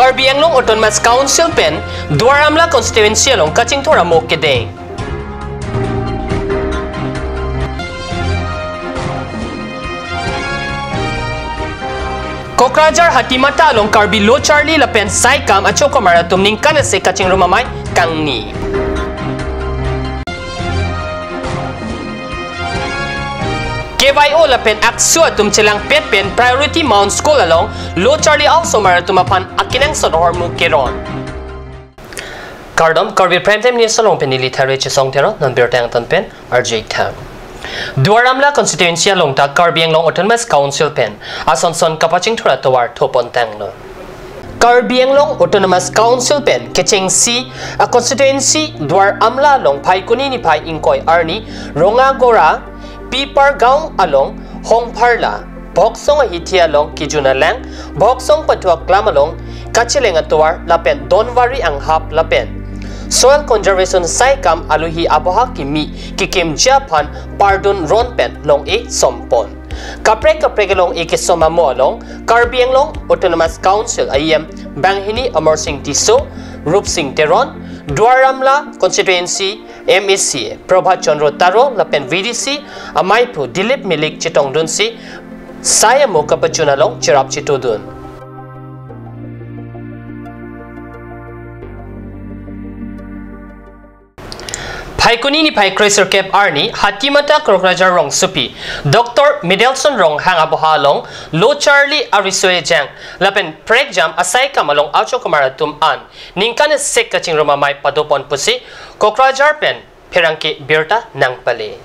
KARBI Anglong Autonomous Council pen Duaramla constituency along Kaching Thora mo kedeng. Kokrajar Hatimata along KARBI Lo Charlie Lapen Saikam at Chokomara tumning kanase Kaching Rumamay Kangni. KYO lapen aksua tum chelang petpen priority mount school along Lo Charlie also maratumapan akinang sodor mu keron. Kardom KARBI prime time news along penili thare chisong tero non bertang tan pen RJ Tham. Duaramla constituency along ta KARBI Anglong Autonomous Council pen asonson kapaching thura towar thopon tanglo. KARBI Anglong Autonomous Council pen kecheng si a constituency Duaramla long Paikuni ni Pai Ingkoy Arni Ronga Gora Pipar Gaung along Hongparla, Boksong Hitia along Kijunalang, Boksong Patuak Klam along Kachileng Atuar lapen Donwari ang hap lapen. Soil Conservation Saikam aluhi aboha kimi kikim Japan pardon ronpen long e sompon. Kapre along e kisoma mo along KARBI Anglong Autonomous Council ayem Banghini Amor Singh Tiso, Rup Singh Teron, Duaramla Constituency MEC Prabhat Chandra Taro lapen VDC Amaipu Dilip Milik Chitong Dunsi saya mo kapachunalong Chirap Chitudun. Paikuni ni Pai Cracer Cap Arni Hatimata Krokrajar Rong Supi Dr. Middleton Rong Hang Abohalong Lo Charlie Arisoe Jang lapen prek jam asai kamalong Acho Kamaratum an Ningkan sek kaching Romamay padopon pusi Krokrajar pen Perangki Birta Nang Pale.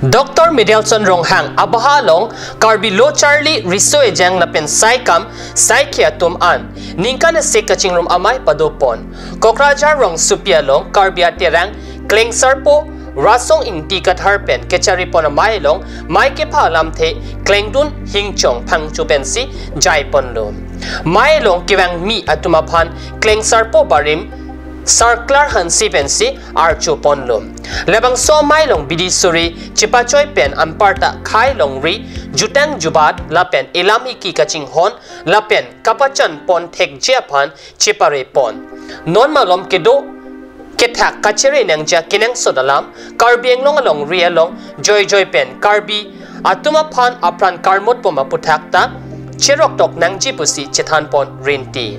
Dr. Middleton Rong Hang Abahalong KARBI Lo Charlie Risoe Jang lapen Saikam Saikiatum an Ningkan sek kaching Romamay padopon Krokrajar Rong Supi along KARBI Atirang Kleng Sarpo Rasong Ingti Katharpen Kechari Pona Mailong Maike Palam The Klengdun Hingchong Pangchupensi Jaiponlo Mailong Kiwang Mi Atumapan Kleng Sarpo Barim Sarklar Hansipensi Archu Ponlum Lebang So Mailong Bidisuri Chipachoy Pen Amparta Kailong Ri Jutang Jubat Lapen Ilami Ki Kaching Hon Lapen Kapachan Pon Tek Japan Chipare Pon Non Malom Kedo Ketak kachere nangja kinang sodalam KARBI Anglong along rialong joy pen KARBI atuma pan apran karmot poma putakta cherok tok nangji pusi chithan pon rinti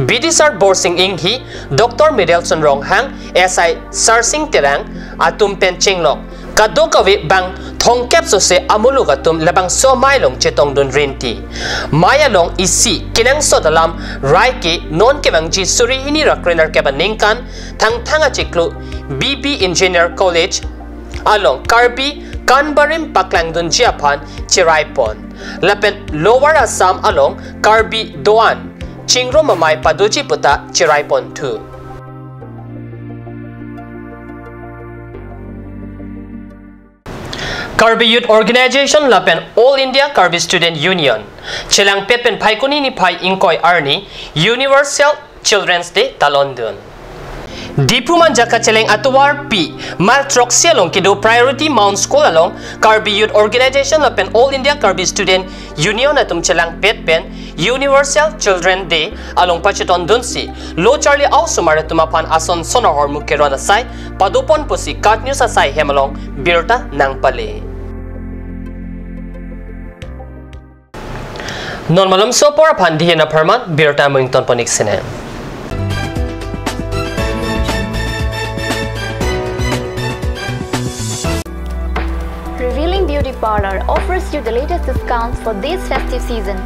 BDSR Borsing Inghi Dr. Middleton Rong Hang SI Sarsing Terang atum pen chinglok kadokawi bang thongkep sose amulugatum labang so mailong chetong dun rinti mayalong isi kinang sodalam raiki non kebang ji suri hini rakrenar keba ningkan thanga chiklu BB Engineer College along KARBI Kanbarim Paklangdun Japan Chiraipon lapen Lower Assam along KARBI Doan Chingro Mamay Paduchi Puta Chiraipon 2. KARBI Youth Organization lapen All India KARBI Student Union Chelang Pepen Paikuni ni Pai Ingkoy Arni Universal Children's Day Talondun Dipuman Jaka Cheleng Atuar P Maltroxia along Kido Priority Mount School along KARBI Youth Organization lapen All India KARBI Student Union atum Chelang Petpen Universal Children Day along Pachiton Dunsi Lo Charlie also maratumapan ason sonahor mukeron asai padupon pusi kat news asai hemalong Birta Nang Pale. Non malum so por pandi na perman Birta Mington ponik sine. Revealing Beauty Parlor offers you the latest discounts for this festive season.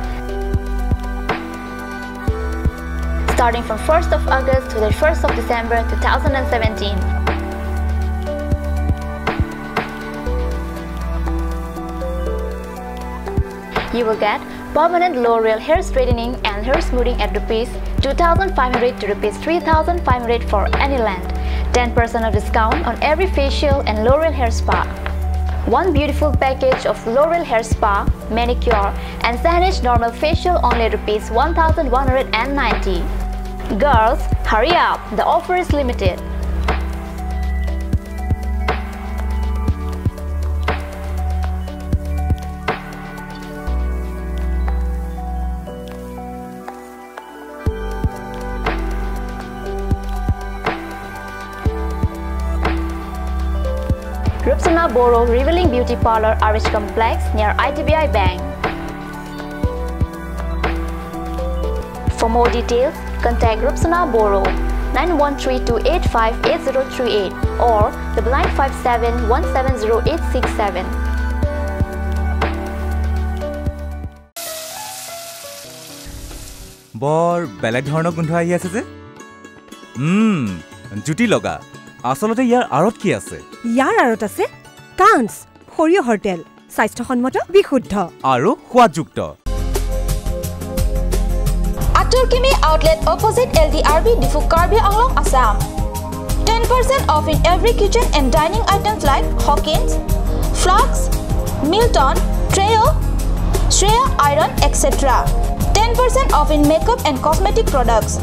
Starting from 1st of August to the 1st of December 2017. You will get permanent L'Oreal hair straightening and hair smoothing at Rs 2,500 to Rs 3,500 for any length. 10% of discount on every facial and L'Oreal hair spa. One beautiful package of L'Oreal hair spa, manicure and Sanesh normal facial only Rs 1,190. Girls, hurry up! The offer is limited. Borough Revealing Beauty Parlor, RH Complex near ITBI Bank. For more details, contact Rupsana Borough 9132858038 or 9957170867. বৰ বেলেগ ধৰণৰ গোন্ধ আহি আছে যে জুটি লগা আসলতে ইয়াৰ আৰত কি আছে ইয়াৰ আৰত আছে কাঞ্চ সৰিয়হৰ তেল স্বাস্থ্যসন্মত বিশুদ্ধ আৰু সোৱাদযুক্ত Aturkimi outlet opposite LDRB Difu KARBI Anglong Assam 10% off in every kitchen and dining items like Hawkins, Flux, Milton, Treo, Shreya Iron, etc. 10% off in makeup and cosmetic products.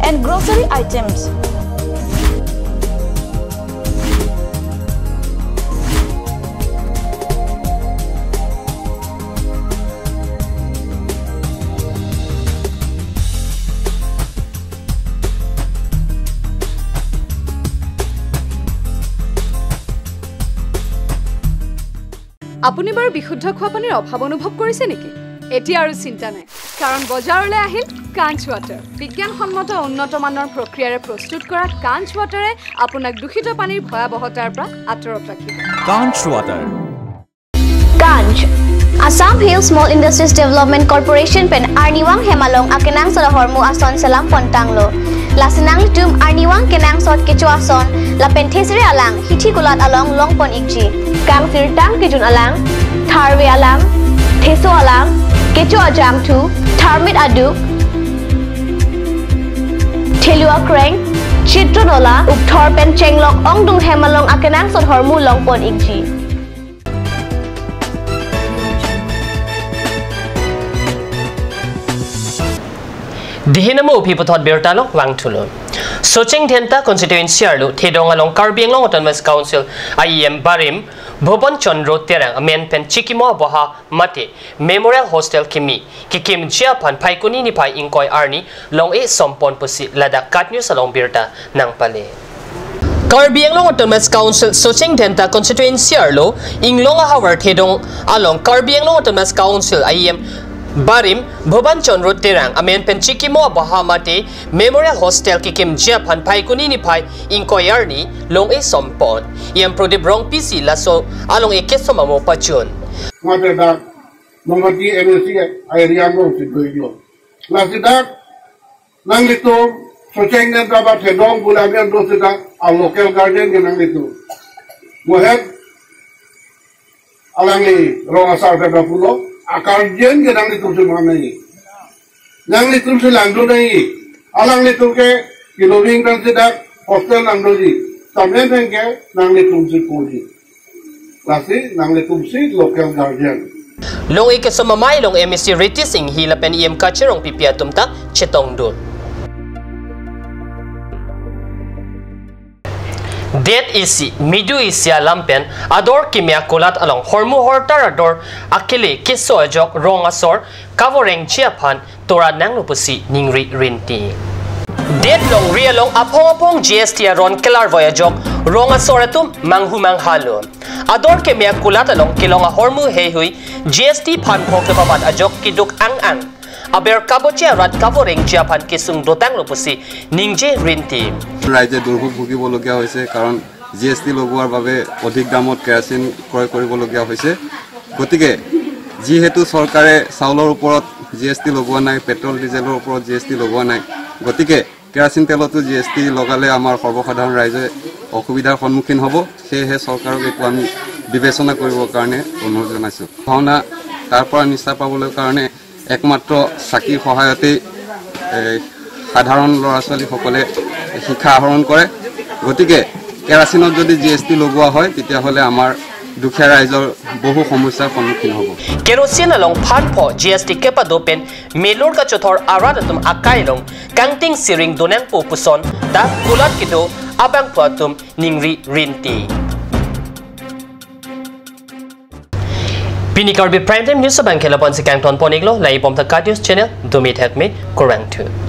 And grocery items. আপুনি বাৰু বিশুদ্ধ খোৱা পানীৰ অভাৱ অনুভৱ কৰিছে নেকি এতিয়া আৰু চিন্তা নাই কাৰণ বজাৰলৈ আহিল কাঞ্চ ৱাটাৰ বিজ্ঞানসন্মত উন্নত মানৰ প্ৰক্ৰিয়াৰে প্ৰস্তুত কৰা কাঞ্চ ৱাটাৰে আপোনাক দূষিত পানীৰ ভয়াবহতাৰ পৰা আঁতৰত ৰাখিব কাঞ্চ water Kanj Assam Hill Small Industries Development Corporation pen Arniwang Hemalong akenang sa hormu ason selam pontanglo lasinang tum Arniwang kenang sot kecu ason la penthesiri alang hithi kulat along longpon ikji kang sirtang kejun alang tharwe alang theso alang kecu ajam tu tharmit aduk thelua kreng chitronola ukthor pen chenglok ongdung Hemalong akenang sot hormu longpon ikji Dihinamo upiputot bertalok wangtulo. Socheng Dhenta constituency arlo Thedong along KARBI Anglong Autonomous Council IEM Barim Bhuban Chandro Terang Amen Pen Chikimo Boha Mate Memorial Hostel Kimi Kikim Jiapan Paikuni ni Pai Inkoy Arni Long E Sompon Pusi Lada Kat News along Birta Nang Pale. KARBI Anglong Autonomous Council Socheng Dhenta constituency arlo Inglong Hawar Thedong along KARBI Anglong Autonomous Council IEM Barim Bhuban Chandro Terang Amen Pen Chikimo Bahamate Memorial Hostel Kikim Japan Paikuni ni Pai Inkoyarni Long E Sompon Iam Prodebrong PC Laso Along E Kesomamo Pachun Mateda Mongati MSC area mo Sidoyo Lasida Nanglito Socheng Dhenta Thedong Bulagan Dosida a local garden Nanglito Mohed Alangi Rongasar Pulo Akarjen ke nang litur se mana ni, nang litur se langdo ni, alang litur ke kilowing kan se dak hostel langdo ni, sampai ke nang litur se kuli, lasi nang litur se local guardian. Long ike somamay long MSC Ritising hilapen IM Kachirong pipiatum tak chetong dun. Det isi midu isia lampen ador kimia kulat along hormu hortar ador akili kiso ajok rong asor kavoreng chiapan tora nang lupusi ningri rinti Det long rialong apong GST aron kelar voyajok rong asor atum manghumang halo ador kimia kulat along kilonga hormu hehui GST phan phok papat ajok kiduk ang Aber kaboche rat kavoreng Japan kisung dotang lopusi ningje rinti ৰাইজে দুৰ্ভোগ ভুগিবলগীয়া হৈছে কাৰণ জিএসটি লগোৱাৰ বাবে অধিক দামত কেৰাচিন ক্ৰয় কৰিবলগীয়া হৈছে গতিকে যিহেতু চৰকাৰে চাউলৰ ওপৰত জিএসটি লগোৱা নাই পেট্ৰল ডিজেলৰ ওপৰত জিএসটি লগোৱা নাই গতিকে কেৰাচিন তেলতো জিএসটি লগালে আমাৰ সৰ্বসাধাৰণ ৰাইজে অসুবিধাৰ সন্মুখীন হ'ব সেয়েহে চৰকাৰক এইটো আমি বিবেচনা কৰিবৰ কাৰণে অনুৰোধ জনাইছো ভাওনা তাৰ পৰা নিষ্ঠা পাবলৈ কাৰণে একমাত্ৰ চাকিৰ সহায়তে সাধাৰণ ল'ৰা ছোৱালী সকলে শিক্ষা আহৰণ কৰে গতিকে কেৰাচিনত যদি জিএসটি লগোৱা হয় তেতিয়া হলে আমাৰ দুখীয়া ৰাইজৰ বহু সমস্যাৰ সন্মুখীন হ'ব kerosene along phanpho GST kepa dopen melor ka chothor aradatum akailong kangting siring donang popuson ta kulat kido abang patum ningri rinti Bini KARBI Prime Time News sa Bangkela Ponsi Kangton Poniglo, Lai Pomta Katius Channel, Dumit Hekme, Korang 2.